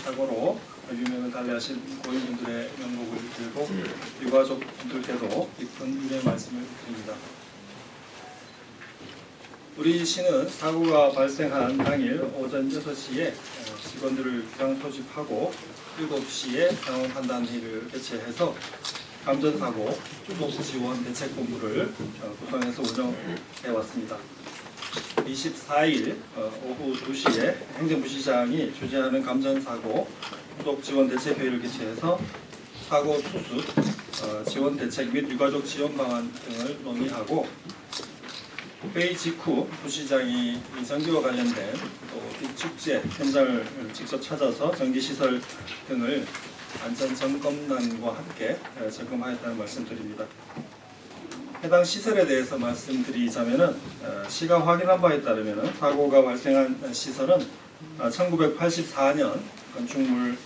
사고로 유명을 달리하신 고인분들의 명복을 빌고 유가족분들께도 깊은 위로의 말씀을 드립니다. 우리 시는 사고가 발생한 당일 오전 6시에 직원들을 비상 소집하고 7시에 상황 판단회의를 개최해서 감전사고 후속 지원 대책본부를 구성해서 운영해 왔습니다. 24일 오후 2시에 행정부시장이 주재하는 감전사고 후속 지원 대책회의를 개최해서 사고 수습, 지원 대책 및 유가족 지원 방안 등을 논의하고 회의 직후 부시장이 전기와 관련된 또 축제 현장을 직접 찾아서 전기시설 등을 안전점검단과 함께 점검하였다는 말씀드립니다. 해당 시설에 대해서 말씀드리자면은 시가 확인한 바에 따르면 사고가 발생한 시설은 1984년 건축물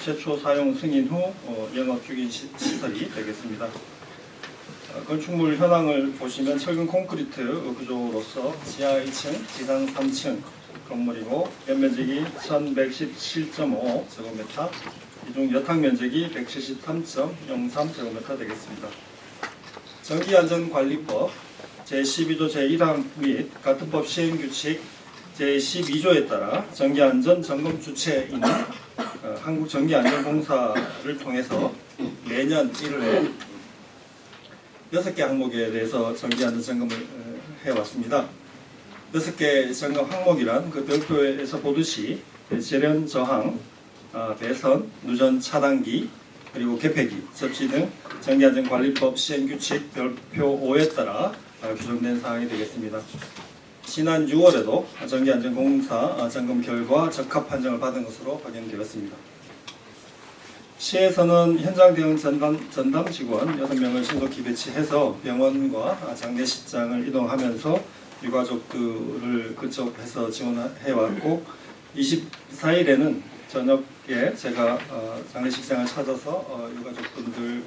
최초 사용 승인 후 영업 중인 시설이 되겠습니다. 건축물 현황을 보시면 철근 콘크리트 구조로서 지하 2층, 지상 3층 건물이고 연면적이 1117.5제곱미터, 이중 여탕 면적이 173.03제곱미터 되겠습니다. 전기안전관리법 제12조 제1항 및 같은 법 시행규칙 제12조에 따라 전기안전 점검 주체인 한국전기안전공사를 통해서 매년 1회 6개 항목에 대해서 전기안전점검을 해왔습니다. 6개 점검 항목이란 그 별표에서 보듯이 재련 저항, 배선, 누전 차단기, 그리고 개폐기, 접지 등 전기안전관리법 시행규칙 별표 5에 따라 규정된 사항이 되겠습니다. 지난 6월에도 전기안전공사 점검 결과 적합 판정을 받은 것으로 확인되었습니다. 시에서는 현장 대응 전담 직원 6명을 신속히 배치해서 병원과 장례식장을 이동하면서 유가족들을 근접해서 지원해왔고 24일에는 저녁에 제가 장례식장을 찾아서 유가족분들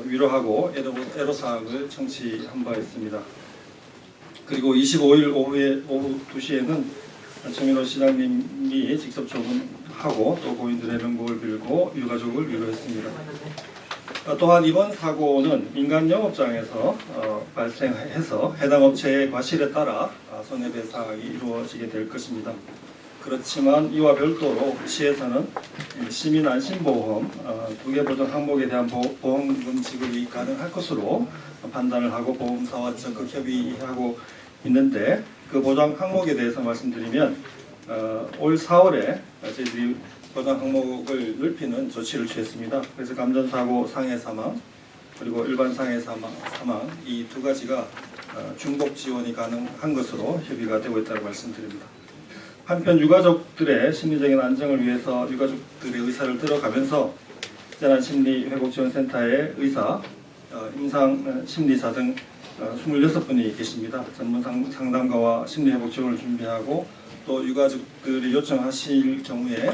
위로하고 애로사항을 청취한 바 있습니다. 그리고 25일 오후 2시에는 정인호 시장님이 직접 조문하고 또 고인들의 명복을 빌고 유가족을 위로했습니다. 또한 이번 사고는 민간 영업장에서 발생해서 해당 업체의 과실에 따라 손해배상이 이루어지게 될 것입니다. 그렇지만 이와 별도로 시에서는 시민 안심보험 2개 보장 항목에 대한 보험금 지급이 가능할 것으로 판단을 하고 보험사와 적극 협의하고 있는데 그 보장 항목에 대해서 말씀드리면 올 4월에 저희들이 보장 항목을 넓히는 조치를 취했습니다. 그래서 감전사고 상해 사망 그리고 일반 상해 사망 이 두 가지가 중복 지원이 가능한 것으로 협의가 되고 있다고 말씀드립니다. 한편 유가족들의 심리적인 안정을 위해서 유가족들의 의사를 들어가면서 재난심리회복지원센터의 의사, 임상심리사 등 26분이 계십니다. 전문 상담가와 심리회복 지원을 준비하고 또 유가족들이 요청하실 경우에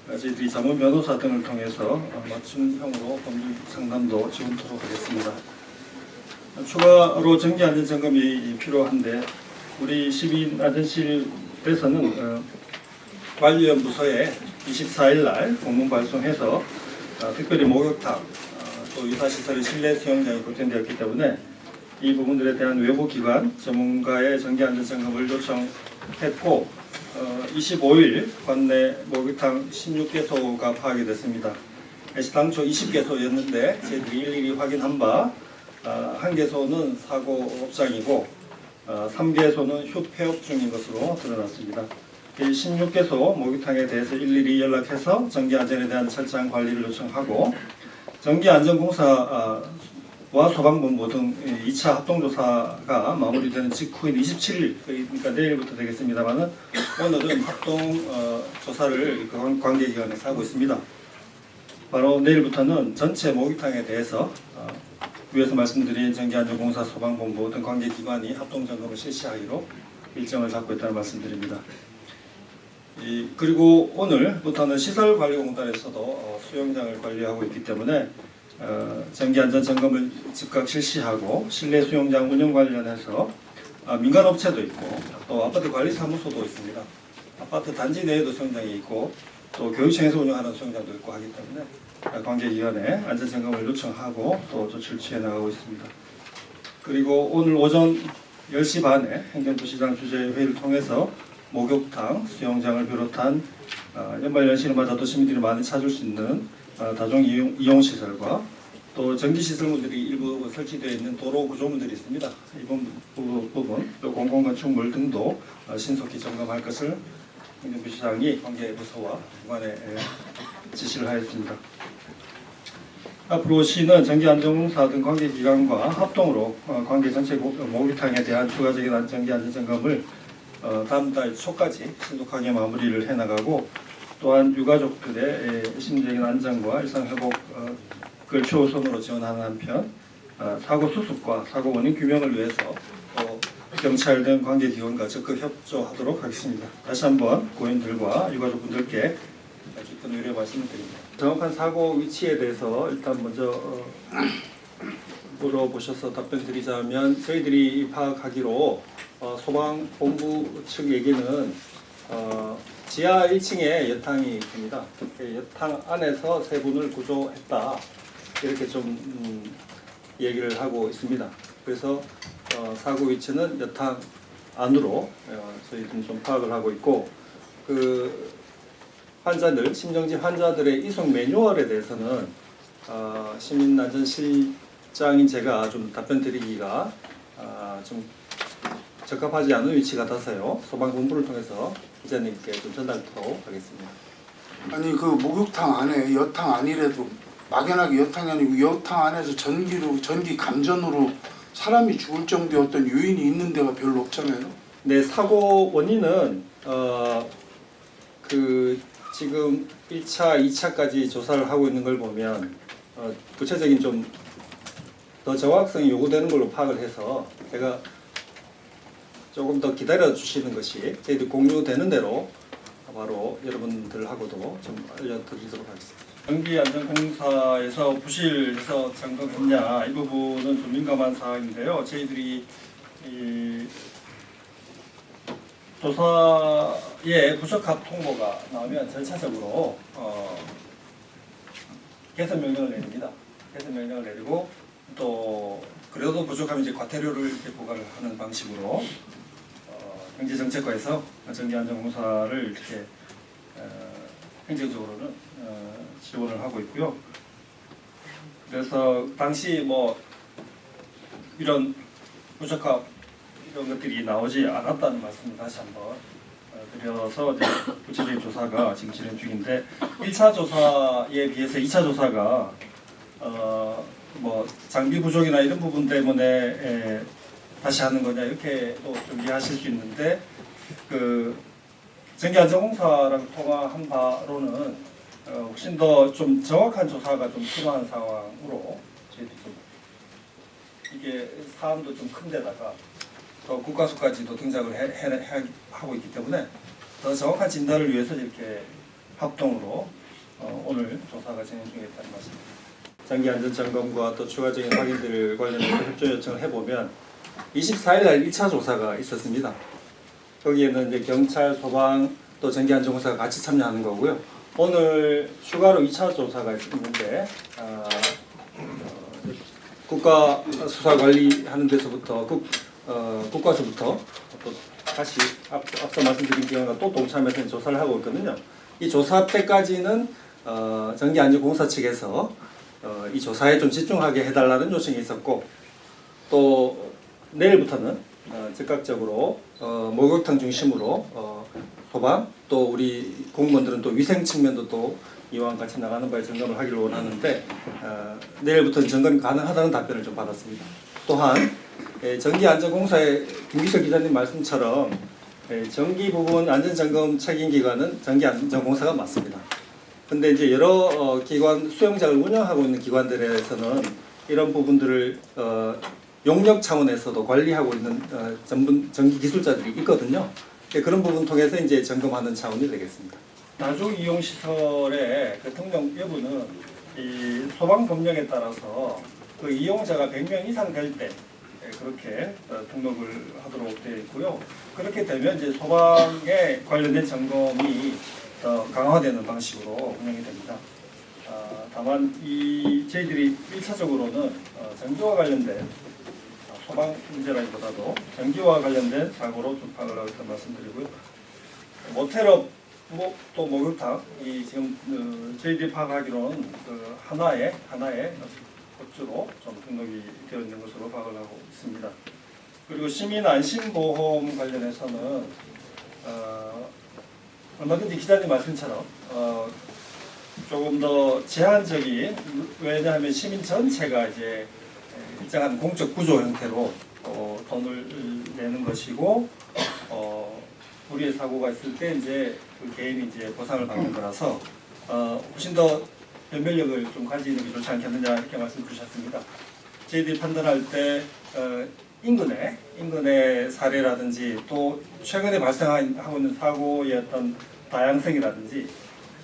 저희들이 자문 변호사 등을 통해서 맞춤형으로 법률 상담도 지원토록 하겠습니다. 추가로 전기안전점검이 필요한데 우리 시민안전실에서는 관련 부서에 24일 날 공문 발송해서 특별히 목욕탕 또 유사시설의 실내 수영장이 보존되었기 때문에 이 부분들에 대한 외부 기관 전문가의 전기안전점검을 요청했고 25일 관내 목욕탕 16개소가 파악이 됐습니다. 당초 20개소였는데 저희들이 일일이 확인한 바 1개소는 사고업장이고 3개소는 휴폐업 중인 것으로 드러났습니다. 이 16개소 목욕탕에 대해서 일일이 연락해서 전기안전에 대한 철저한 관리를 요청하고 전기안전공사와 소방본부 등 2차 합동조사가 마무리되는 직후인 27일, 그러니까 내일부터 되겠습니다만은 오늘은 합동조사를 관계기관에서 하고 있습니다. 바로 내일부터는 전체 목욕탕에 대해서 위에서 말씀드린 전기안전공사, 소방본부 등 관계기관이 합동점검을 실시하기로 일정을 잡고 있다는 말씀드립니다. 그리고 오늘부터는 시설관리공단에서도 수영장을 관리하고 있기 때문에 전기안전점검을 즉각 실시하고 실내 수영장 운영 관련해서 민간업체도 있고 또 아파트 관리사무소도 있습니다. 아파트 단지 내에도 수영장이 있고 또 또 교육청에서 운영하는 수영장도 있고 하기 때문에 관계기관에 안전점검을 요청하고 또 조치를 취해 나가고 있습니다. 그리고 오늘 오전 10시 반에 행정부시장 주재 회의를 통해서 목욕탕, 수영장을 비롯한 연말 연시를 맞아 또 시민들이 많이 찾을 수 있는 다중 이용 시설과 또 전기 시설물들이 일부 설치되어 있는 도로 구조물들이 있습니다. 이번 부분 또 공공건축물 등도 신속히 점검할 것을 행정부시장이 관계부서와 기관에 지시를 하였습니다. 앞으로 시는 전기안전공사 등 관계기관과 합동으로 관계 전체 목욕탕에 대한 추가적인 전기안전점검을 다음 달 초까지 신속하게 마무리를 해나가고 또한 유가족들의 심리적인 안전과 일상회복을 최우선으로 지원하는 한편 사고 수습과 사고 원인 규명을 위해서 또 경찰 등 관계기관과 적극 협조하도록 하겠습니다. 다시 한번 고인들과 유가족분들께 깊은 의뢰 말씀을 드립니다. 정확한 사고 위치에 대해서 일단 먼저 물어보셔서 답변 드리자면 저희들이 파악하기로 소방본부 측 얘기는 지하 1층에 여탕이 있습니다. 여탕 안에서 세 분을 구조했다 이렇게 좀 얘기를 하고 있습니다. 그래서 사고 위치는 여탕 안으로 저희들은 좀 파악을 하고 있고 그 환자들, 심정지 환자들의 이송 매뉴얼에 대해서는 시민안전실장인 제가 좀 답변 드리기가 좀 적합하지 않은 위치 같아서요. 소방본부를 통해서 기자님께 좀 전달토록 하겠습니다. 아니 그 목욕탕 안에 여탕 아니래도 막연하게 여탕이 아니고 여탕 안에서 전기 감전으로 사람이 죽을 정도의 어떤 요인이 있는 데가 별로 없잖아요. 네, 사고 원인은 그 지금 1차, 2차까지 조사를 하고 있는 걸 보면 구체적인 좀 더 정확성이 요구되는 걸로 파악을 해서 제가 조금 더 기다려 주시는 것이 저희들 공유되는 대로 바로 여러분들하고도 좀 알려드리도록 하겠습니다. 전기안전공사에서 부실해서 점검했냐 이 부분은 좀 민감한 사항인데요. 저희들이 이 조사에 부적합 통보가 나오면 절차적으로 개선 명령을 내립니다. 개선 명령을 내리고 또 그래도 부족하면 이제 과태료를 이렇게 부과를 하는 방식으로 경제정책과에서 전기안전공사를 이렇게 행정적으로는 지원을 하고 있고요. 그래서 당시 뭐 이런 부적합 이런 것들이 나오지 않았다는 말씀을 다시 한번 드려서 이제 구체적인 조사가 지금 진행 중인데 1차 조사에 비해서 2차 조사가 뭐 장비 부족이나 이런 부분 때문에 다시 하는 거냐 이렇게 또 좀 이해하실 수 있는데 그 전기안전공사랑 통화한 바로는 훨씬 더 좀 정확한 조사가 좀 필요한 상황으로 저희들이 좀 이게 사안도 좀 큰데다가 또 국가수까지도 등장을 하고 있기 때문에 더 정확한 진단을 위해서 이렇게 합동으로 오늘 조사가 진행 중에 있다는 말씀입니다. 전기안전점검과 또 추가적인 확인들 관련해서 협조 요청을 해보면 24일 날 1차 조사가 있었습니다. 거기에는 이제 경찰, 소방, 또 전기안전공사가 같이 참여하는 거고요. 오늘 추가로 2차 조사가 있는데 국가수사관리하는 데서부터 국가서부터 또 다시 앞서 말씀드린 기관과 또 동참해서 조사를 하고 있거든요. 이 조사 때까지는 전기안전공사 측에서 이 조사에 좀 집중하게 해달라는 요청이 있었고 또 내일부터는 즉각적으로 목욕탕 중심으로 소방 또 우리 공무원들은 또 위생 측면도 또 이와 같이 나가는 바에 점검을 하기를 원하는데 내일부터는 점검이 가능하다는 답변을 좀 받았습니다. 또한 전기안전공사의 김기철 기자님 말씀처럼 전기 부분 안전점검 책임기관은 전기안전공사가 맞습니다. 근데 이제 여러 기관 수영장을 운영하고 있는 기관들에서는 이런 부분들을 용역 차원에서도 관리하고 있는 전문 전기 기술자들이 있거든요. 그런 부분 통해서 이제 점검하는 차원이 되겠습니다. 다중 이용 시설의 그 등록 여부는 이 소방 법령에 따라서 그 이용자가 100명 이상 될 때 그렇게 등록을 하도록 되어 있고요. 그렇게 되면 이제 소방에 관련된 점검이 더 강화되는 방식으로 운영이 됩니다. 다만 저희들이 1차적으로는 전기와 관련된 소방 문제라기보다도 전기와 관련된 사고로 좀 파악을 하고 있다는 말씀드리고요. 모텔업 또 목욕탕 지금 저희들이 파악하기로는 그 하나의 업주로 좀 등록이 되어 있는 것으로 파악을 하고 있습니다. 그리고 시민 안심보험 관련해서는 얼마든지 기자님 말씀처럼 조금 더 제한적인, 왜냐하면 시민 전체가 이제 일정한 공적 구조 형태로 돈을 내는 것이고 불의의 사고가 있을 때 이제 그 개인이 이제 보상을 받는 거라서 훨씬 더 변별력을 좀 가지는 게 좋지 않겠느냐 이렇게 말씀 주셨습니다. 저희들이 판단할 때 인근의 사례라든지 또 최근에 발생하고 있는 사고의 어떤 다양성이라든지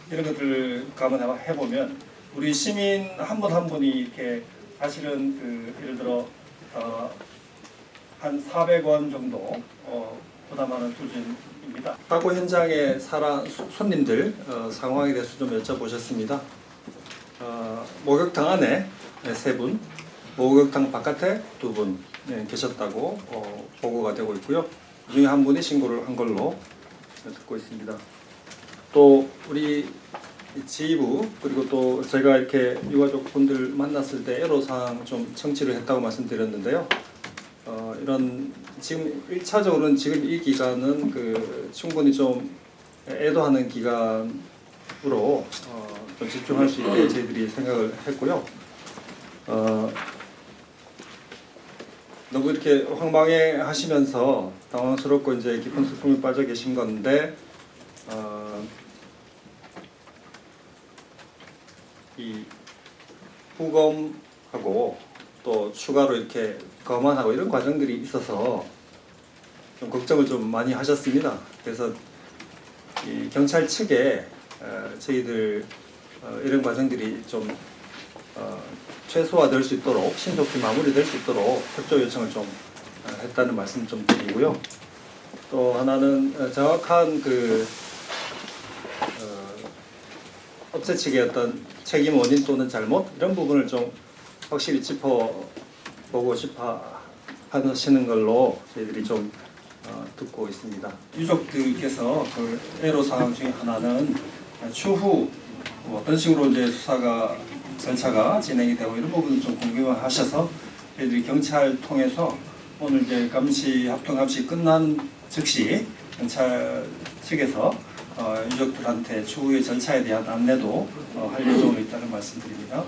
이런 것들을 감안해보면 우리 시민 한 분 한 분이 이렇게 사실은 그 예를 들어 한 400원 정도 부담하는 수준입니다. 사고 현장의 손님들 상황에 대해서 좀 여쭤보셨습니다. 목욕탕 안에 3분, 목욕탕 바깥에 2분 계셨다고 보고가 되고 있고요. 그 중에 한 분이 신고를 한 걸로 듣고 있습니다. 또 우리 지휘부 그리고 또 제가 이렇게 유가족분들 만났을 때 애로사항 좀 청취를 했다고 말씀드렸는데요. 이런 지금 1차적으로는 지금 이 기간은 그 충분히 좀 애도하는 기간으로 좀 집중할 수 있게 저희들이 생각을 했고요. 너무 이렇게 황망해 하시면서 당황스럽고 이제 깊은 슬픔에 빠져 계신 건데 이 부검하고 또 추가로 이렇게 검안하고 이런 과정들이 있어서 좀 걱정을 좀 많이 하셨습니다. 그래서 이 경찰 측에 저희들 이런 과정들이 좀 최소화될 수 있도록 신속히 마무리될 수 있도록 협조 요청을 좀 했다는 말씀 좀 드리고요. 또 하나는 정확한 그 업체 측의 어떤 책임 원인 또는 잘못 이런 부분을 좀 확실히 짚어보고 싶어 하시는 걸로 저희들이 좀 듣고 있습니다. 유족들께서 그 애로사항 중에 하나는 추후 어떤 식으로 이제 수사가 절차가 진행이 되고 이런 부분을 좀 궁금해하셔서 저희들이 경찰 통해서 오늘 이제 합동 감시 끝난 즉시 경찰 측에서 유족들한테 추후의 절차에 대한 안내도 할 예정으로 있다는 말씀드립니다.